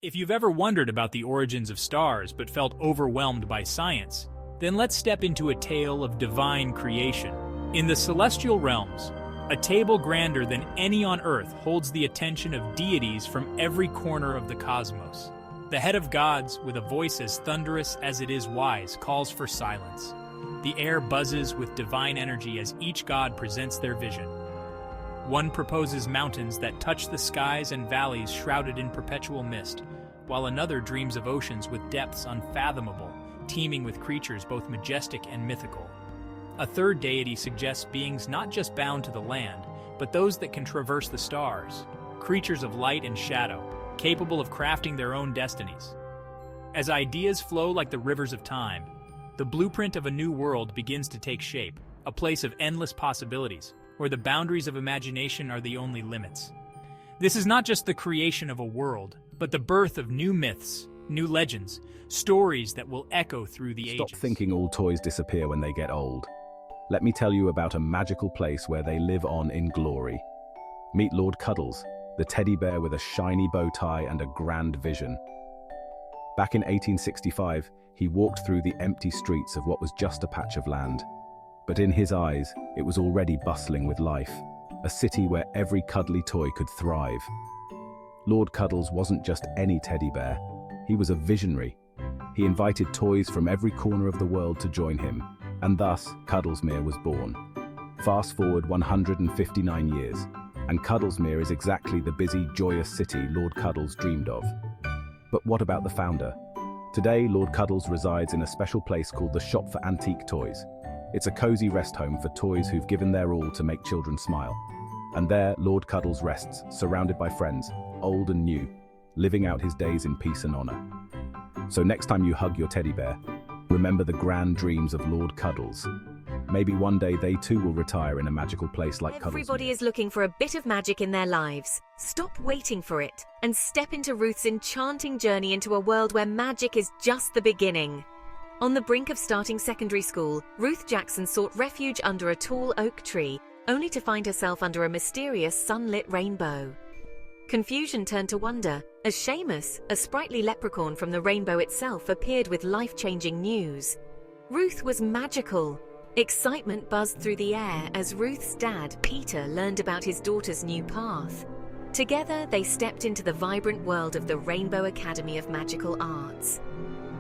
If you've ever wondered about the origins of stars but felt overwhelmed by science, then let's step into a tale of divine creation. In the celestial realms, a table grander than any on Earth holds the attention of deities from every corner of the cosmos. The head of gods, with a voice as thunderous as it is wise, calls for silence. The air buzzes with divine energy as each god presents their vision. One proposes mountains that touch the skies and valleys shrouded in perpetual mist, while another dreams of oceans with depths unfathomable, teeming with creatures both majestic and mythical. A third deity suggests beings not just bound to the land, but those that can traverse the stars, creatures of light and shadow, capable of crafting their own destinies. As ideas flow like the rivers of time, the blueprint of a new world begins to take shape, a place of endless possibilities, where the boundaries of imagination are the only limits. This is not just the creation of a world, but the birth of new myths, new legends, stories that will echo through the ages. Stop thinking all toys disappear when they get old. Let me tell you about a magical place where they live on in glory. Meet Lord Cuddles, the teddy bear with a shiny bow tie and a grand vision. Back in 1865, he walked through the empty streets of what was just a patch of land. But in his eyes, it was already bustling with life, a city where every cuddly toy could thrive. Lord Cuddles wasn't just any teddy bear, he was a visionary. He invited toys from every corner of the world to join him, and thus Cuddlesmere was born. Fast forward 159 years, and Cuddlesmere is exactly the busy, joyous city Lord Cuddles dreamed of. But what about the founder? Today, Lord Cuddles resides in a special place called the Shop for Antique Toys. It's a cozy rest home for toys who've given their all to make children smile. And there, Lord Cuddles rests, surrounded by friends, old and new, living out his days in peace and honor. So next time you hug your teddy bear, remember the grand dreams of Lord Cuddles. Maybe one day they too will retire in a magical place like Cuddles. Everybody is looking for a bit of magic in their lives. Stop waiting for it and step into Ruth's enchanting journey into a world where magic is just the beginning. On the brink of starting secondary school, Ruth Jackson sought refuge under a tall oak tree, only to find herself under a mysterious sunlit rainbow. Confusion turned to wonder as Seamus, a sprightly leprechaun from the rainbow itself, appeared with life-changing news. Ruth was magical. Excitement buzzed through the air as Ruth's dad, Peter, learned about his daughter's new path. Together, they stepped into the vibrant world of the Rainbow Academy of Magical Arts.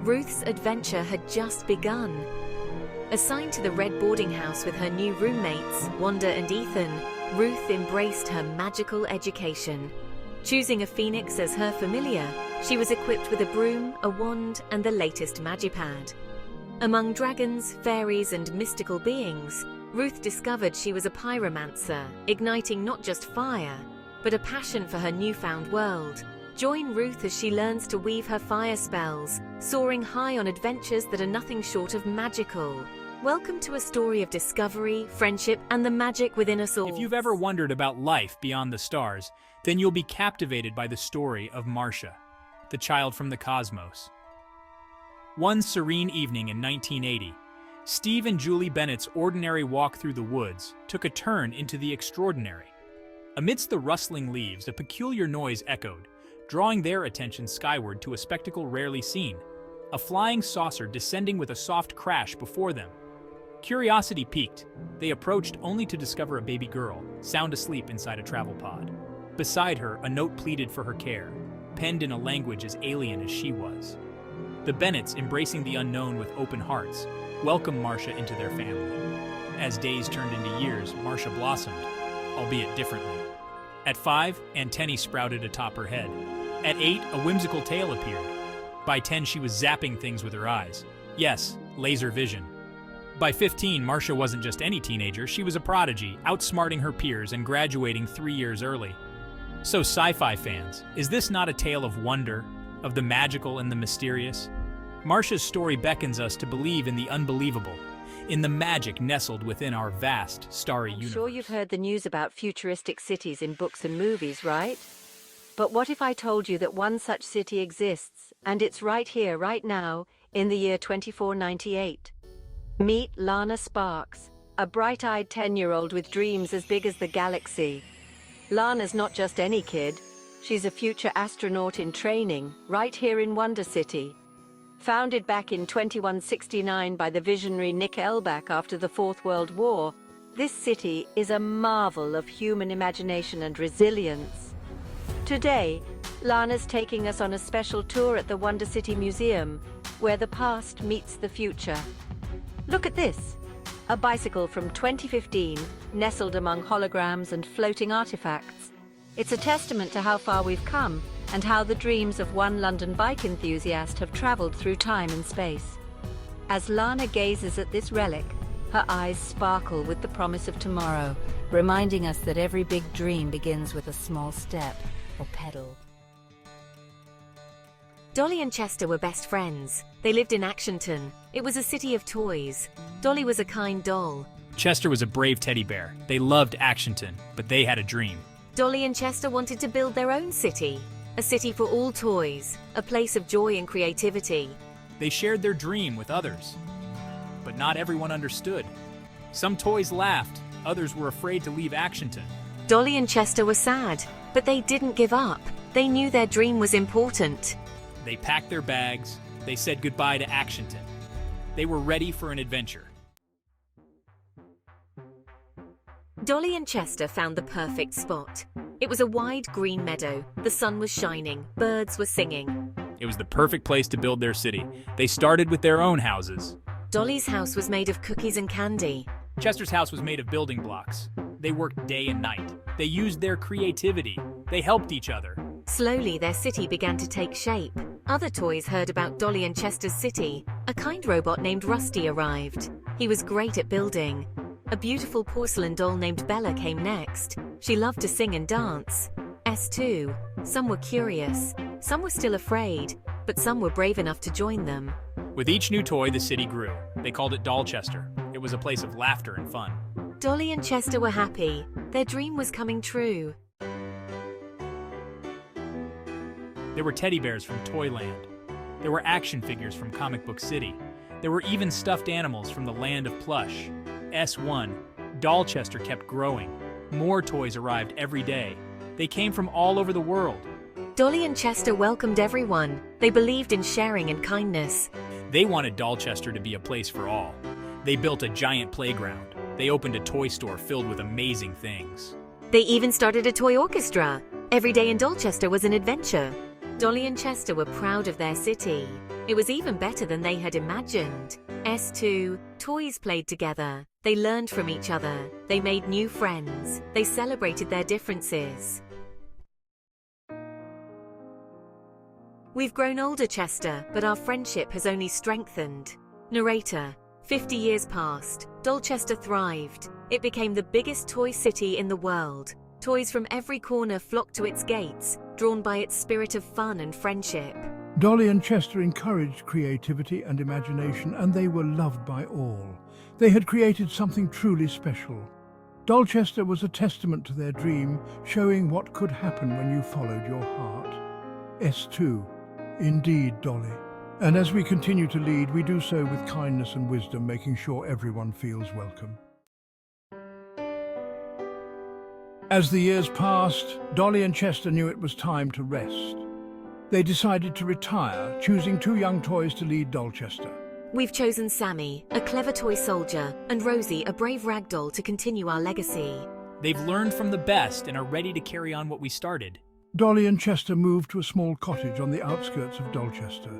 Ruth's adventure had just begun. Assigned to the Red boarding house with her new roommates, Wanda and Ethan, Ruth embraced her magical education. Choosing a phoenix as her familiar, she was equipped with a broom, a wand, and the latest magipad. Among dragons, fairies, and mystical beings, Ruth discovered she was a pyromancer, igniting not just fire, but a passion for her newfound world. Join Ruth as she learns to weave her fire spells, soaring high on adventures that are nothing short of magical. Welcome to a story of discovery, friendship, and the magic within us all. If you've ever wondered about life beyond the stars, then you'll be captivated by the story of Marcia, the child from the cosmos. One serene evening in 1980, Steve and Julie Bennett's ordinary walk through the woods took a turn into the extraordinary. Amidst the rustling leaves, a peculiar noise echoed, drawing their attention skyward to a spectacle rarely seen, a flying saucer descending with a soft crash before them. Curiosity piqued, they approached only to discover a baby girl, sound asleep inside a travel pod. Beside her, a note pleaded for her care, penned in a language as alien as she was. The Bennetts, embracing the unknown with open hearts, welcomed Marcia into their family. As days turned into years, Marcia blossomed, albeit differently. At 5, antennae sprouted atop her head. At 8, a whimsical tail appeared. By 10, she was zapping things with her eyes. Yes, laser vision. By 15, Marcia wasn't just any teenager, she was a prodigy, outsmarting her peers and graduating 3 years early. So sci-fi fans, is this not a tale of wonder, of the magical and the mysterious? Marcia's story beckons us to believe in the unbelievable, in the magic nestled within our vast, starry universe. Sure you've heard the news about futuristic cities in books and movies, right? But what if I told you that one such city exists, and it's right here, right now, in the year 2498? Meet Lana Sparks, a bright-eyed 10-year-old with dreams as big as the galaxy. Lana's not just any kid. She's a future astronaut in training, right here in Wonder City. Founded back in 2169 by the visionary Nick Elbach after the Fourth World War, this city is a marvel of human imagination and resilience. Today, Lana's taking us on a special tour at the Wonder City Museum, where the past meets the future. Look at this, a bicycle from 2015, nestled among holograms and floating artifacts. It's a testament to how far we've come and how the dreams of one London bike enthusiast have traveled through time and space. As Lana gazes at this relic, her eyes sparkle with the promise of tomorrow, reminding us that every big dream begins with a small step or pedal. Dolly and Chester were best friends. They lived in Actionton. It was a city of toys. Dolly was a kind doll. Chester was a brave teddy bear. They loved Actionton, but they had a dream. Dolly and Chester wanted to build their own city. A city for all toys, a place of joy and creativity. They shared their dream with others, but not everyone understood. Some toys laughed, others were afraid to leave Actionton. Dolly and Chester were sad, but they didn't give up. They knew their dream was important. They packed their bags, they said goodbye to Actionton. They were ready for an adventure. Dolly and Chester found the perfect spot. It was a wide green meadow. The sun was shining, birds were singing. It was the perfect place to build their city. They started with their own houses. Dolly's house was made of cookies and candy. Chester's house was made of building blocks. They worked day and night. They used their creativity. They helped each other. Slowly, their city began to take shape. Other toys heard about Dolly and Chester's city. A kind robot named Rusty arrived. He was great at building. A beautiful porcelain doll named Bella came next. She loved to sing and dance. S2. Some were curious. Some were still afraid. But some were brave enough to join them. With each new toy, the city grew. They called it Dollchester. It was a place of laughter and fun. Dolly and Chester were happy. Their dream was coming true. There were teddy bears from Toyland. There were action figures from Comic Book City. There were even stuffed animals from the land of plush. S1. Dollchester kept growing. More toys arrived every day. They came from all over the world. Dolly and Chester welcomed everyone. They believed in sharing and kindness. They wanted Dollchester to be a place for all. They built a giant playground. They opened a toy store filled with amazing things. They even started a toy orchestra. Every day in Dollchester was an adventure. Dolly and Chester were proud of their city. It was even better than they had imagined. S2. Toys played together. They learned from each other. They made new friends. They celebrated their differences. We've grown older, Chester, but our friendship has only strengthened. Narrator. 50 years passed. Dollchester thrived. It became the biggest toy city in the world. Toys from every corner flocked to its gates, drawn by its spirit of fun and friendship. Dolly and Chester encouraged creativity and imagination, and they were loved by all. They had created something truly special. Dollchester was a testament to their dream, showing what could happen when you followed your heart. S2. Indeed, Dolly. And as we continue to lead, we do so with kindness and wisdom, making sure everyone feels welcome. As the years passed, Dolly and Chester knew it was time to rest. They decided to retire, choosing two young toys to lead Dollchester. We've chosen Sammy, a clever toy soldier, and Rosie, a brave ragdoll, to continue our legacy. They've learned from the best and are ready to carry on what we started. Dolly and Chester moved to a small cottage on the outskirts of Dollchester.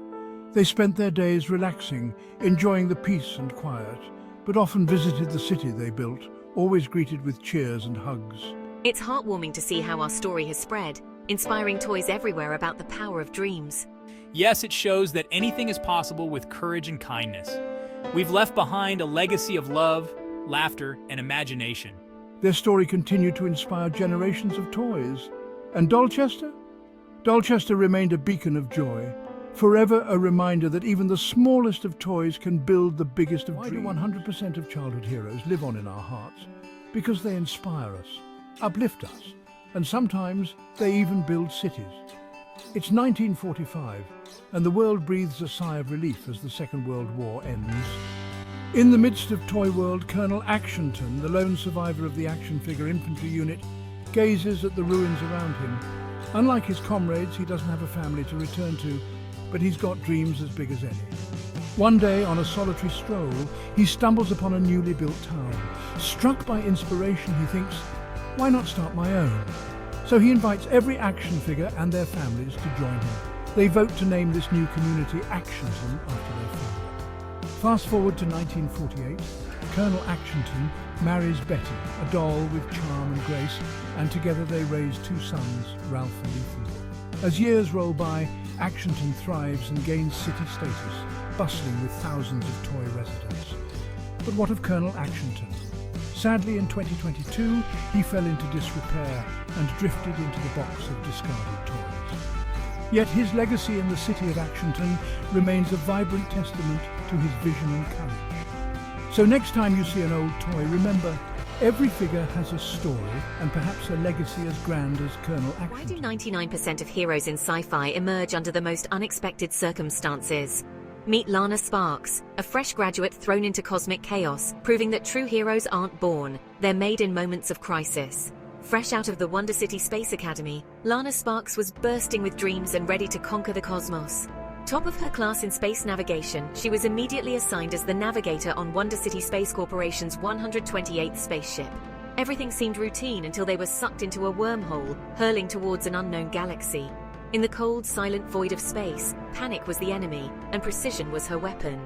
They spent their days relaxing, enjoying the peace and quiet, but often visited the city they built, always greeted with cheers and hugs. It's heartwarming to see how our story has spread, inspiring toys everywhere about the power of dreams. Yes, it shows that anything is possible with courage and kindness. We've left behind a legacy of love, laughter, and imagination. Their story continued to inspire generations of toys. And Dollchester? Dollchester remained a beacon of joy, forever a reminder that even the smallest of toys can build the biggest of dreams. Why do 100% of childhood heroes live on in our hearts? Because they inspire us, uplift us, and sometimes they even build cities. It's 1945, and the world breathes a sigh of relief as the Second World War ends. In the midst of Toy World, Colonel Actionton, the lone survivor of the action figure infantry unit, gazes at the ruins around him. Unlike his comrades, he doesn't have a family to return to, but he's got dreams as big as any. One day, on a solitary stroll, he stumbles upon a newly built town. Struck by inspiration, he thinks, why not start my own? So he invites every action figure and their families to join him. They vote to name this new community Actionton after their founder. Fast forward to 1948, Colonel Actionton marries Betty, a doll with charm and grace, and together they raise two sons, Ralph and Ethan. As years roll by, Actionton thrives and gains city status, bustling with thousands of toy residents. But what of Colonel Actionton? Sadly, in 2022, he fell into disrepair and drifted into the box of discarded toys. Yet his legacy in the city of Actionton remains a vibrant testament to his vision and courage. So next time you see an old toy, remember, every figure has a story and perhaps a legacy as grand as Colonel Actionton. Why do 99% of heroes in sci-fi emerge under the most unexpected circumstances? Meet Lana Sparks, a fresh graduate thrown into cosmic chaos, proving that true heroes aren't born, they're made in moments of crisis. Fresh out of the Wonder City Space Academy, Lana Sparks was bursting with dreams and ready to conquer the cosmos. Top of her class in space navigation, she was immediately assigned as the navigator on Wonder City Space Corporation's 128th spaceship. Everything seemed routine until they were sucked into a wormhole, hurling towards an unknown galaxy. In the cold, silent void of space, panic was the enemy, and precision was her weapon.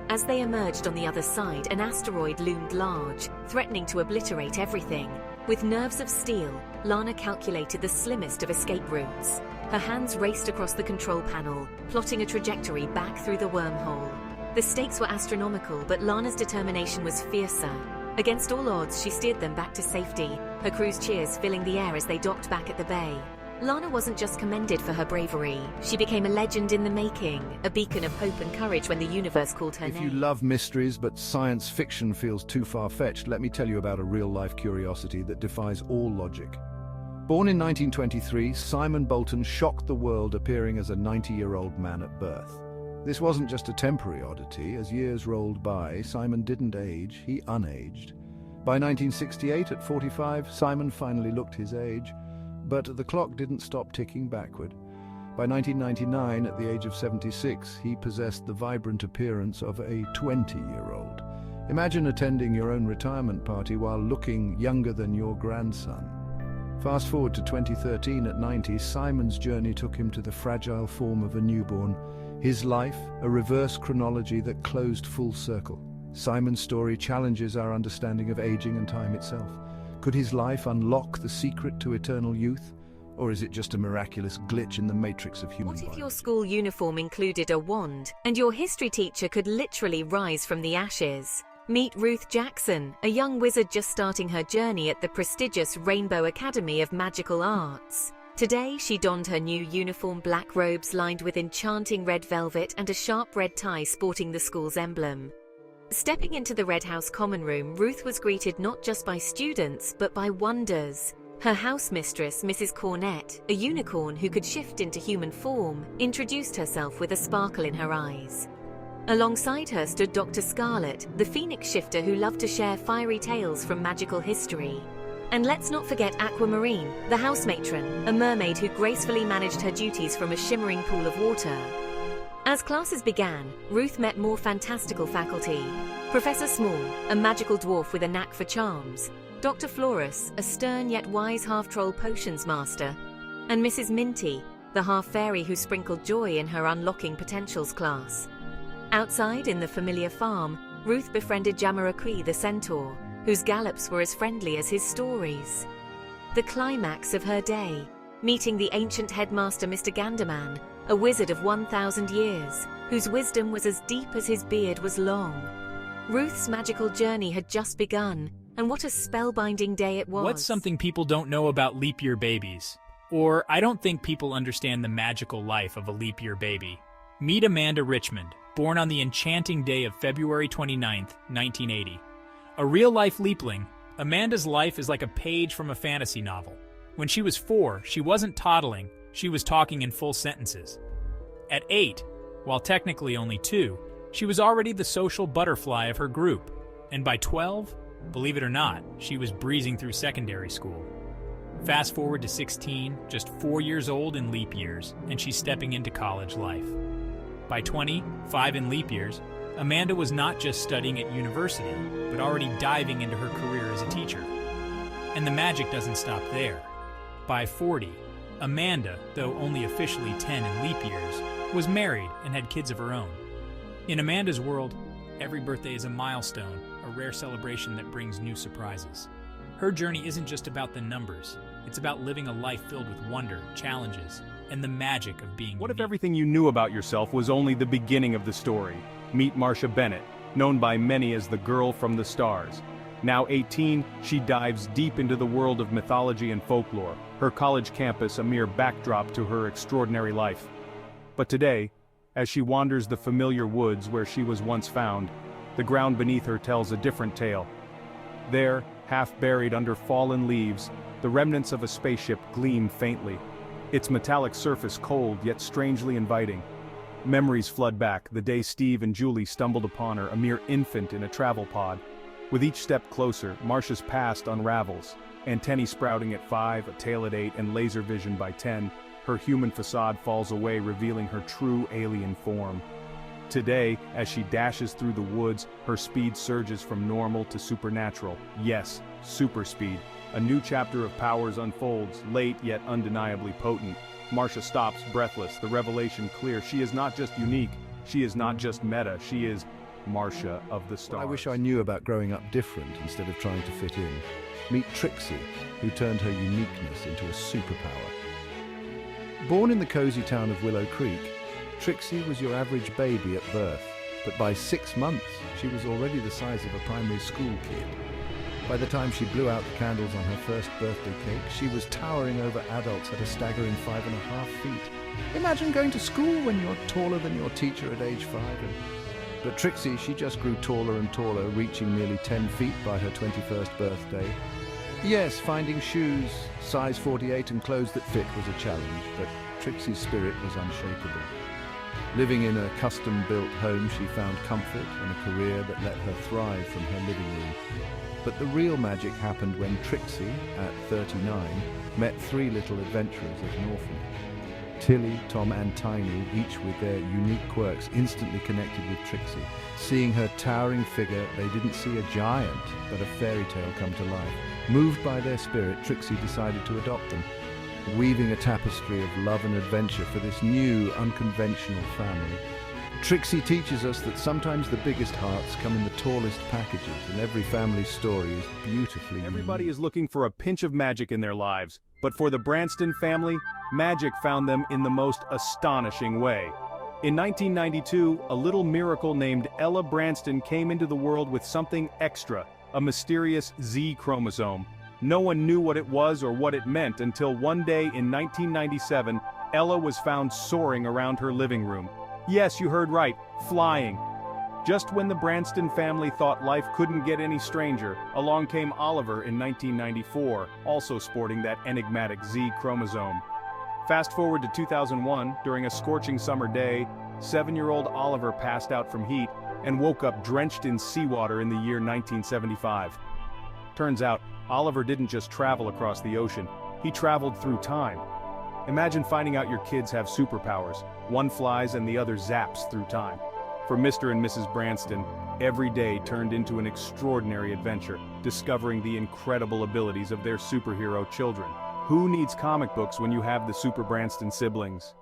As they emerged on the other side, an asteroid loomed large, threatening to obliterate everything. With nerves of steel, Lana calculated the slimmest of escape routes. Her hands raced across the control panel, plotting a trajectory back through the wormhole. The stakes were astronomical, but Lana's determination was fiercer. Against all odds, she steered them back to safety, her crew's cheers filling the air as they docked back at the bay. Lana wasn't just commended for her bravery, she became a legend in the making, a beacon of hope and courage when the universe called her If name. you love mysteries but science fiction feels too far-fetched, let me tell you about a real-life curiosity that defies all logic. Born in 1923, Simon Bolton shocked the world appearing as a 90-year-old man at birth. This wasn't just a temporary oddity. As years rolled by, Simon didn't age, he unaged. By 1968, at 45, Simon finally looked his age. But the clock didn't stop ticking backward. By 1999, at the age of 76, he possessed the vibrant appearance of a 20-year-old. Imagine attending your own retirement party while looking younger than your grandson. Fast forward to 2013, at 90, Simon's journey took him to the fragile form of a newborn. His life, a reverse chronology that closed full circle. Simon's story challenges our understanding of aging and time itself. Could his life unlock the secret to eternal youth? Or is it just a miraculous glitch in the matrix of human What if biology? your school uniform included a wand, and your history teacher could literally rise from the ashes? Meet Ruth Jackson, a young wizard just starting her journey at the prestigious Rainbow Academy of Magical Arts. Today, she donned her new uniform, black robes lined with enchanting red velvet and a sharp red tie sporting the school's emblem. Stepping into the Red House common room, Ruth was greeted not just by students, but by wonders. Her house mistress, Mrs. Cornett, a unicorn who could shift into human form, introduced herself with a sparkle in her eyes. Alongside her stood Dr. Scarlet, the phoenix shifter who loved to share fiery tales from magical history. And let's not forget Aquamarine, the house matron, a mermaid who gracefully managed her duties from a shimmering pool of water. As classes began, Ruth met more fantastical faculty. Professor Small, a magical dwarf with a knack for charms, Dr. Florus, a stern yet wise half-troll potions master, and Mrs. Minty, the half-fairy who sprinkled joy in her Unlocking Potentials class. Outside, in the familiar farm, Ruth befriended Jamiroquai the centaur, whose gallops were as friendly as his stories. The climax of her day, meeting the ancient headmaster Mr. Ganderman, a wizard of 1,000 years, whose wisdom was as deep as his beard was long. Ruth's magical journey had just begun, and what a spellbinding day it was. What's something people don't know about leap year babies? Or, I don't think people understand the magical life of a leap year baby. Meet Amanda Richmond, born on the enchanting day of February 29th, 1980. A real-life leapling, Amanda's life is like a page from a fantasy novel. When she was 4, she wasn't toddling, she was talking in full sentences. At 8, while technically only 2, she was already the social butterfly of her group. And by 12, believe it or not, she was breezing through secondary school. Fast forward to 16, just 4 years old in leap years, and she's stepping into college life. By 20, 5 in leap years, Amanda was not just studying at university, but already diving into her career as a teacher. And the magic doesn't stop there. By 40, Amanda, though only officially 10 in leap years, was married and had kids of her own. In Amanda's world, every birthday is a milestone, a rare celebration that brings new surprises. Her journey isn't just about the numbers, it's about living a life filled with wonder, challenges, and the magic of being What if unique. everything you knew about yourself was only the beginning of the story? Meet Marcia Bennett, known by many as the girl from the stars. Now 18, she dives deep into the world of mythology and folklore, her college campus a mere backdrop to her extraordinary life. But today, as she wanders the familiar woods where she was once found, the ground beneath her tells a different tale. There, half buried under fallen leaves, the remnants of a spaceship gleam faintly, its metallic surface cold yet strangely inviting. Memories flood back, the day Steve and Julie stumbled upon her, a mere infant in a travel pod. With each step closer, Marcia's past unravels. Antennae sprouting at 5, a tail at 8, and laser vision by 10, her human facade falls away, revealing her true alien form. Today, as she dashes through the woods, her speed surges from normal to supernatural. Yes, super speed. A new chapter of powers unfolds, late yet undeniably potent. Marcia stops, breathless, the revelation clear. She is not just unique, she is not just meta, she is Marcia of the stars. I wish I knew about growing up different instead of trying to fit in. Meet Trixie, who turned her uniqueness into a superpower. Born in the cozy town of Willow Creek, Trixie was your average baby at birth, but by 6 months, she was already the size of a primary school kid. By the time she blew out the candles on her first birthday cake, she was towering over adults at a staggering 5.5 feet. Imagine going to school when you're taller than your teacher at age 5. But Trixie, she just grew taller and taller, reaching nearly 10 feet by her 21st birthday. Yes, finding shoes, size 48 and clothes that fit was a challenge, but Trixie's spirit was unshakable. Living in a custom-built home, she found comfort and a career that let her thrive from her living room. But the real magic happened when Trixie, at 39, met 3 little adventurers at an orphanage. Tilly, Tom and Tiny, each with their unique quirks, instantly connected with Trixie. Seeing her towering figure, they didn't see a giant, but a fairy tale come to life. Moved by their spirit, Trixie decided to adopt them, weaving a tapestry of love and adventure for this new, unconventional family. Trixie teaches us that sometimes the biggest hearts come in the tallest packages, and every family's story is beautifully Everybody unique. is looking for a pinch of magic in their lives, but for the Branston family, magic found them in the most astonishing way. In 1992, a little miracle named Ella Branston came into the world with something extra, a mysterious Z chromosome. No one knew what it was or what it meant until one day in 1997, Ella was found soaring around her living room. Yes, you heard right, flying. Just when the Branston family thought life couldn't get any stranger, along came Oliver in 1994, also sporting that enigmatic Z chromosome. Fast forward to 2001, during a scorching summer day, 7-year-old Oliver passed out from heat and woke up drenched in seawater in the year 1975. Turns out, Oliver didn't just travel across the ocean, he traveled through time. Imagine finding out your kids have superpowers. One flies and the other zaps through time. For Mr. and Mrs. Branston, every day turned into an extraordinary adventure, discovering the incredible abilities of their superhero children. Who needs comic books when you have the Super Branston siblings?